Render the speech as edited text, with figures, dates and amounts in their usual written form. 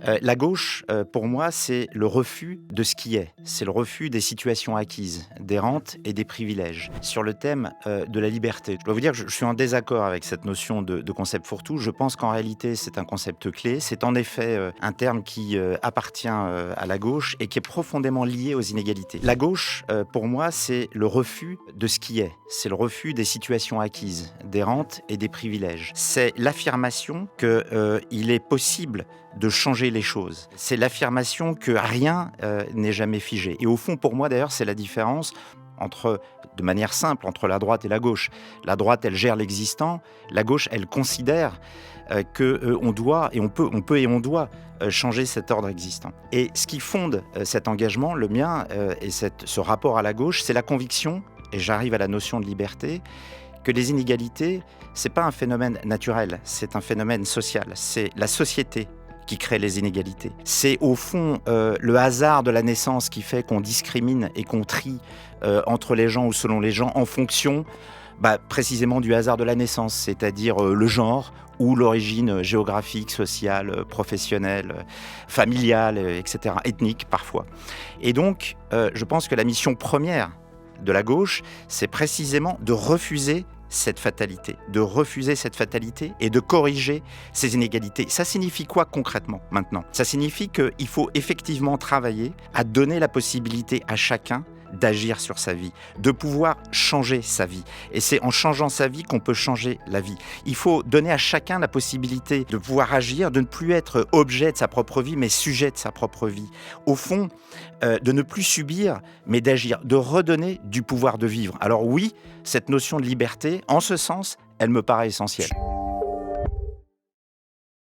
La gauche, pour moi, c'est le refus de ce qui est. C'est le refus des situations acquises, des rentes et des privilèges. Sur le thème de la liberté, je dois vous dire que je suis en désaccord avec cette notion de concept fourre-tout. Je pense qu'en réalité, c'est un concept clé. C'est en effet un terme qui appartient à la gauche et qui est profondément lié aux inégalités. La gauche, pour moi, c'est le refus de ce qui est. C'est le refus des situations acquises, des rentes et des privilèges. C'est l'affirmation qu'il est possible de changer les choses. C'est l'affirmation que rien n'est jamais figé. Et au fond, pour moi, d'ailleurs, c'est la différence de manière simple, entre la droite et la gauche. La droite, elle gère l'existant. La gauche, elle considère qu'on doit, et on peut et on doit changer cet ordre existant. Et ce qui fonde cet engagement, le mien, et ce rapport à la gauche, c'est la conviction, et j'arrive à la notion de liberté, que les inégalités, c'est pas un phénomène naturel, c'est un phénomène social. C'est la société qui crée les inégalités. C'est au fond le hasard de la naissance qui fait qu'on discrimine et qu'on trie entre les gens ou selon les gens en fonction précisément du hasard de la naissance, c'est-à-dire le genre ou l'origine géographique, sociale, professionnelle, familiale, etc., ethnique parfois. Et donc, je pense que la mission première de la gauche, c'est précisément de refuser cette fatalité et de corriger ces inégalités. Ça signifie quoi concrètement maintenant ? Ça signifie qu'il faut effectivement travailler à donner la possibilité à chacun d'agir sur sa vie, de pouvoir changer sa vie. Et c'est en changeant sa vie qu'on peut changer la vie. Il faut donner à chacun la possibilité de pouvoir agir, de ne plus être objet de sa propre vie, mais sujet de sa propre vie. Au fond, de ne plus subir, mais d'agir, de redonner du pouvoir de vivre. Alors oui, cette notion de liberté, en ce sens, elle me paraît essentielle.